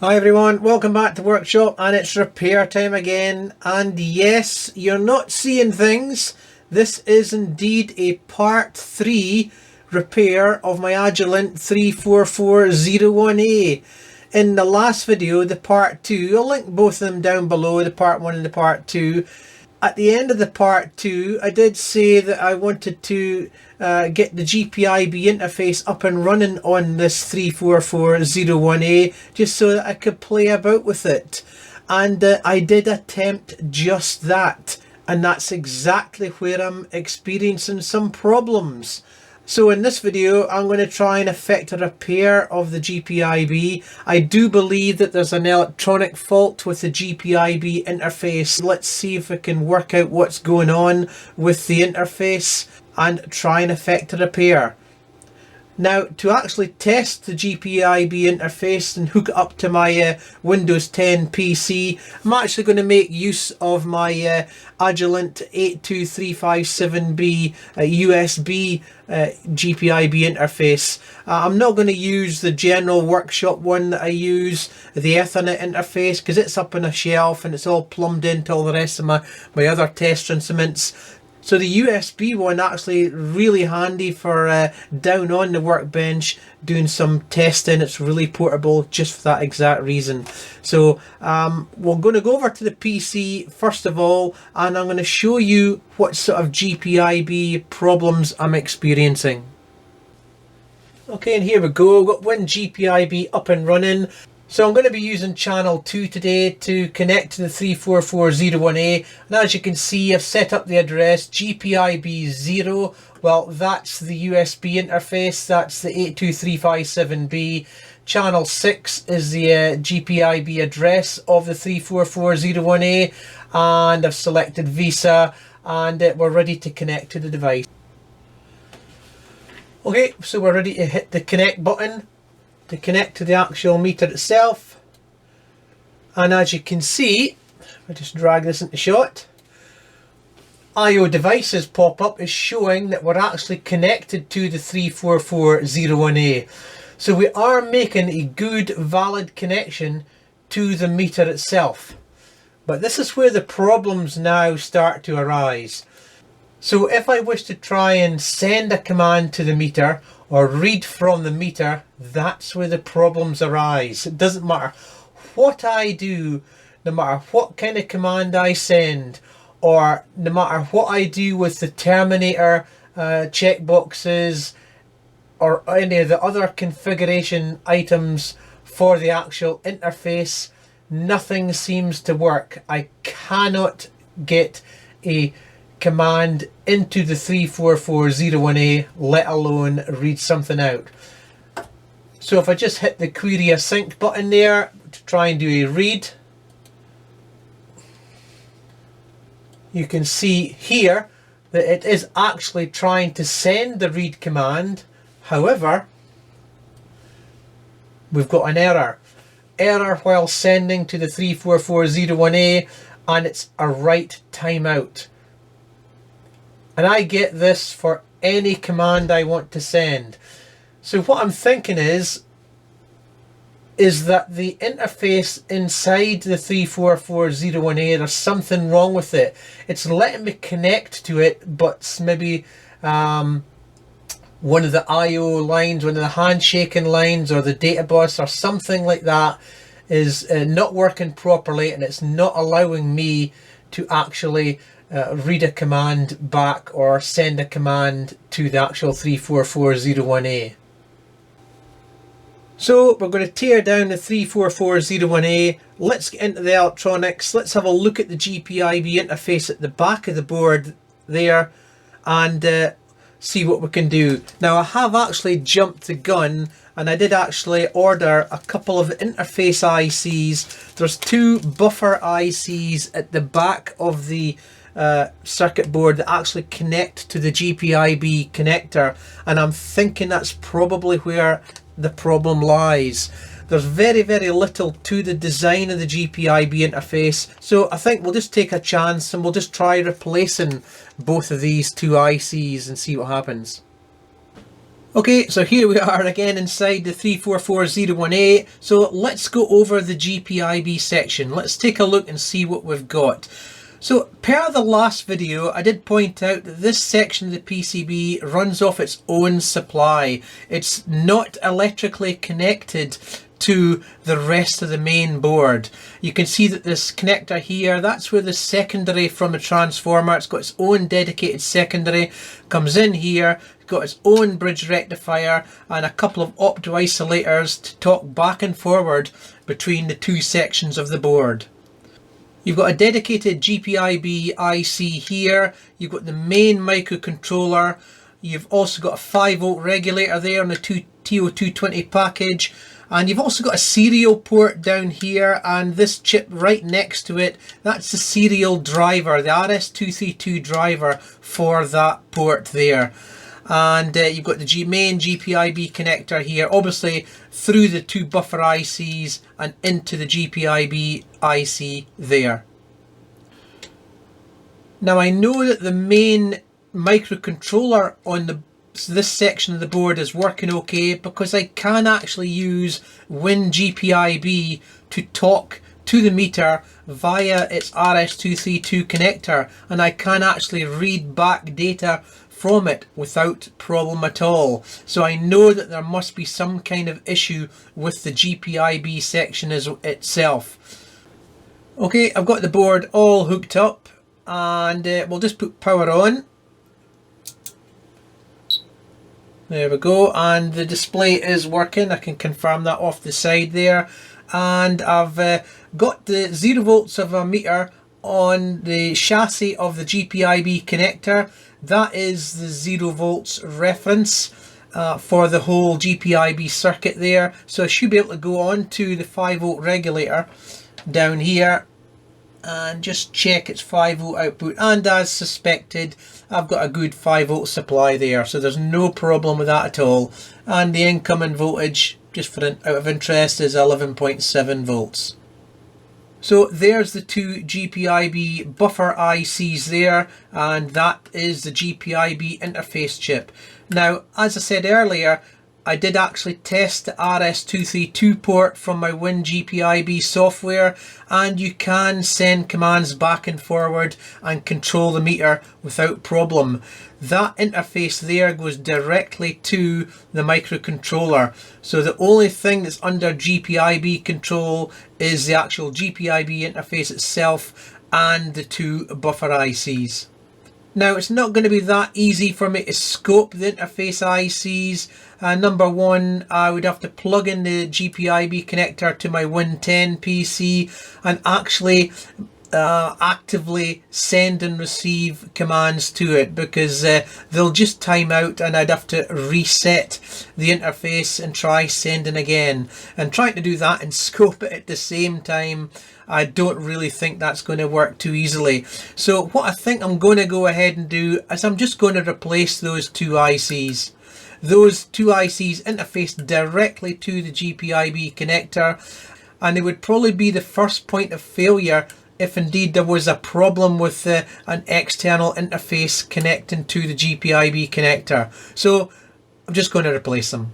Hi everyone, welcome back to Workshop, and it's repair time again. And yes, you're not seeing things. This is indeed a part 3 repair of my Agilent 34401A. In the last video, the part 2, I'll link both of them down below, the part 1 and the part 2. At the end of the part 2, I did say that I wanted to get the GPIB interface up and running on this 34401A just so that I could play about with it. And I did attempt just that. And that's exactly where I'm experiencing some problems. So in this video, I'm going to try and effect a repair of the GPIB. I do believe that there's an electronic fault with the GPIB interface. Let's see if we can work out what's going on with the interface and try and effect a repair. Now, to actually test the GPIB interface and hook it up to my Windows 10 PC, I'm actually going to make use of my Agilent 82357B USB GPIB interface. I'm not going to use the general Workshop one that I use, the Ethernet interface, because it's up on a shelf and it's all plumbed into all the rest of my other test instruments. So the USB one actually really handy for down on the workbench doing some testing. It's really portable just for that exact reason. So we're going to go over to the PC first of all, and I'm going to show you what sort of GPIB problems I'm experiencing. Okay, and here we go. We've got one GPIB up and running. So I'm going to be using channel 2 today to connect to the 34401A, and as you can see, I've set up the address GPIB 0. Well, that's the USB interface, that's the 82357B. Channel 6 is the GPIB address of the 34401A, and I've selected Visa, and we're ready to connect to the device. Okay, so we're ready to hit the connect button to connect to the actual meter itself. And as you can see, I just drag this into shot, IO devices pop up is showing that we're actually connected to the 34401A. So we are making a good valid connection to the meter itself. But this is where the problems now start to arise. So if I wish to try and send a command to the meter or read from the meter, that's where the problems arise. It doesn't matter what I do, no matter what kind of command I send, or no matter what I do with the terminator checkboxes or any of the other configuration items for the actual interface, nothing seems to work. I cannot get a command into the 34401A, let alone read something out. So if I just hit the query async button there to try and do a read, you can see here that it is actually trying to send the read command. However, we've got an error while sending to the 34401A, and it's a write timeout. And I get this for any command I want to send. So what I'm thinking is that the interface inside the 34401A, there's something wrong with it. It's letting me connect to it, but maybe one of the IO lines, one of the handshaking lines, or the data bus or something like that is not working properly, and it's not allowing me to actually read a command back or send a command to the actual 34401A. So we're going to tear down the 34401A. Let's get into the electronics. Let's have a look at the GPIB interface at the back of the board there and see what we can do. Now I have actually jumped the gun, and I did actually order a couple of interface ICs. There's 2 buffer ICs at the back of the circuit board that actually connect to the GPIB connector, and I'm thinking that's probably where the problem lies. There's very little to the design of the GPIB interface, so I think we'll just take a chance and we'll just try replacing both of these 2 ICs and see what happens. Okay, so here we are again inside the 34401A. So let's go over the GPIB section. Let's take a look and see what we've got. So per the last video, I did point out that this section of the PCB runs off its own supply. It's not electrically connected to the rest of the main board. You can see that this connector here, that's where the secondary from the transformer, it's got its own dedicated secondary, comes in here, got its own bridge rectifier and a couple of opto-isolators to talk back and forward between the two sections of the board. You've got a dedicated GPIB IC here, you've got the main microcontroller, you've also got a 5-volt regulator there on the TO220 package, and you've also got a serial port down here, and this chip right next to it, that's the serial driver, the RS232 driver for that port there. And you've got the main GPIB connector here, obviously through the two buffer ICs and into the GPIB IC there. Now I know that the main microcontroller on this section of the board is working okay because I can actually use WinGPIB to talk to the meter via its RS232 connector, and I can actually read back data from it without problem at all. So I know that there must be some kind of issue with the GPIB section itself. Okay, I've got the board all hooked up, and we'll just put power on. There we go, and the display is working. I can confirm that off the side there. And I've got the 0 volts of a meter on the chassis of the GPIB connector. That is the 0 volts reference for the whole GPIB circuit there. So I should be able to go on to the 5-volt regulator down here and just check its 5-volt output, and as suspected I've got a good 5-volt supply there, so there's no problem with that at all. And the incoming voltage, just for out of interest, is 11.7 volts. So there's the two GPIB buffer ICs there, and that is the GPIB interface chip. Now, as I said earlier, I did actually test the RS232 port from my WinGPIB software, and you can send commands back and forward and control the meter without problem. That interface there goes directly to the microcontroller. So the only thing that's under GPIB control is the actual GPIB interface itself and the two buffer ICs. Now, it's not going to be that easy for me to scope the interface ICs. Number one, I would have to plug in the GPIB connector to my Win10 PC and actually actively send and receive commands to it, because they'll just time out and I'd have to reset the interface and try sending again. And trying to do that and scope it at the same time, I don't really think that's going to work too easily. So what I think I'm going to go ahead and do is I'm just going to replace those two ICs. Those two ICs interface directly to the GPIB connector, and it would probably be the first point of failure if indeed there was a problem with an external interface connecting to the GPIB connector. So I'm just going to replace them.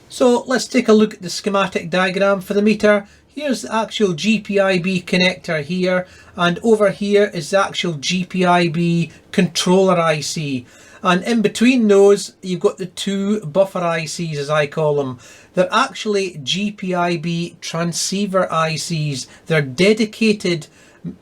So let's take a look at the schematic diagram for the meter. Here's the actual GPIB connector here, and over here is the actual GPIB controller IC. And in between those, you've got the two buffer ICs, as I call them. They're actually GPIB transceiver ICs. They're dedicated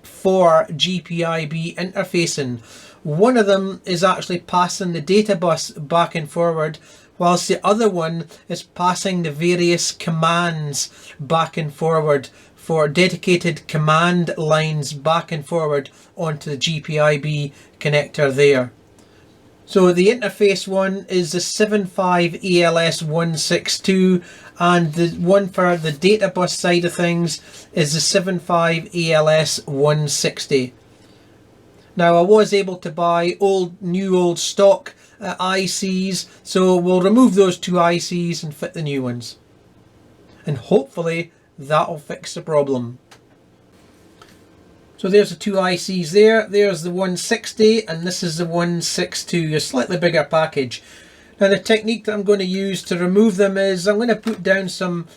for GPIB interfacing. One of them is actually passing the data bus back and forward, whilst the other one is passing the various commands back and forward for dedicated command lines back and forward onto the GPIB connector there. So the interface one is the 75ALS162, and the one for the data bus side of things is the 75ALS160. Now, I was able to buy new old stock ICs, so we'll remove those two ICs and fit the new ones. And hopefully that'll fix the problem. So there's the two ICs there. There's the 160 and this is the 162, a slightly bigger package. Now the technique that I'm going to use to remove them is I'm going to put down some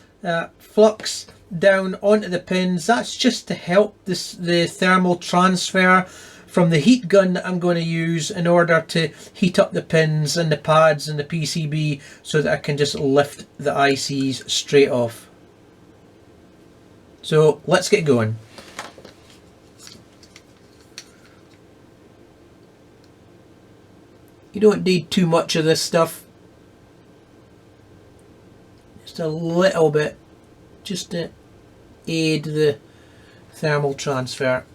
flux down onto the pins. That's just to help the thermal transfer from the heat gun that I'm going to use in order to heat up the pins and the pads and the PCB so that I can just lift the ICs straight off. So let's get going. You don't need too much of this stuff, just a little bit, just to aid the thermal transfer.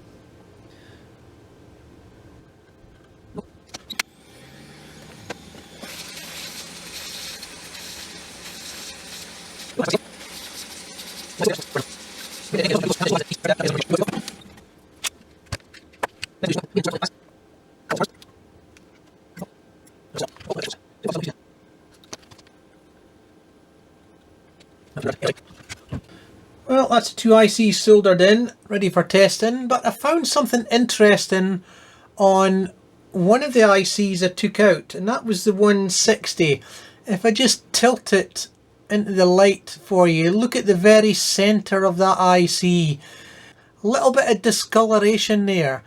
Well, that's 2 ICs soldered in, ready for testing, but I found something interesting on one of the ICs I took out, and that was the 160. If I just tilt it into the light for you, look at the very centre of that IC. A little bit of discoloration there,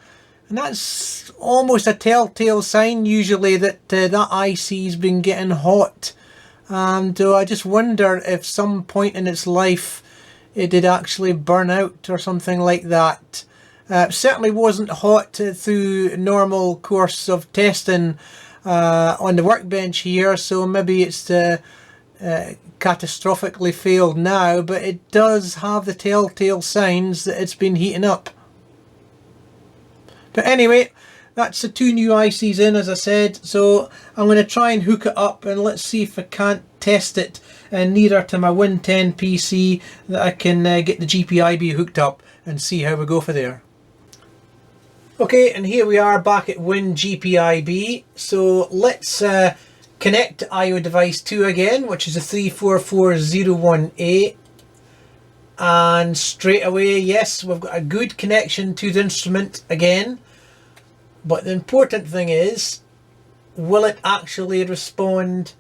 and that's almost a telltale sign usually that that IC's been getting hot. And I just wonder if some point in its life it did actually burn out or something like that. Certainly wasn't hot through normal course of testing on the workbench here, so maybe it's catastrophically failed now, but it does have the telltale signs that it's been heating up. But anyway, that's the 2 new ICs in, as I said, so I'm going to try and hook it up and let's see if I can't test it nearer to my Win 10 PC, that I can get the GPIB hooked up and see how we go for there. Okay, and here we are back at Win GPIB, so let's connect to IO device 2 again, which is a 34401A, and straight away, yes, we've got a good connection to the instrument again. But the important thing is, will it actually respond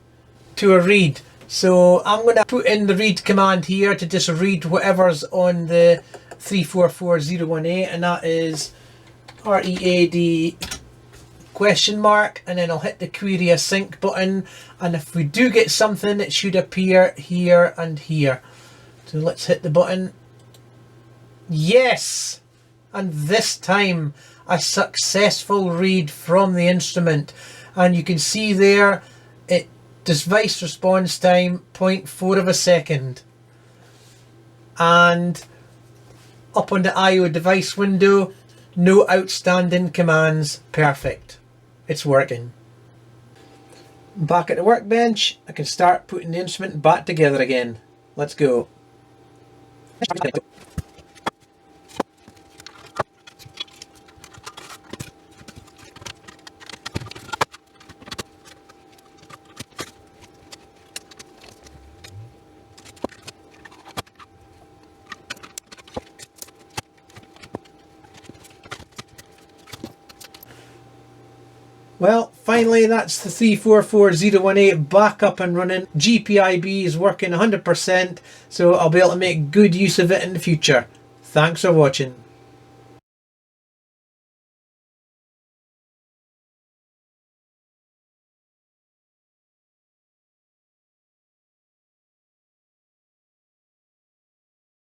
to a read? So I'm going to put in the read command here to just read whatever's on the 34401A, and that is READ question mark, and then I'll hit the query async button, and if we do get something, it should appear here and here. So let's hit the button. Yes! And this time a successful read from the instrument, and you can see there device response time 0.4 of a second, and up on the IO device window, no outstanding commands. Perfect, it's working. Back at the workbench, I can start putting the instrument back together again. Let's go. Well, finally that's the 34401A back up and running. GPIB is working 100%, so I'll be able to make good use of it in the future. Thanks for watching.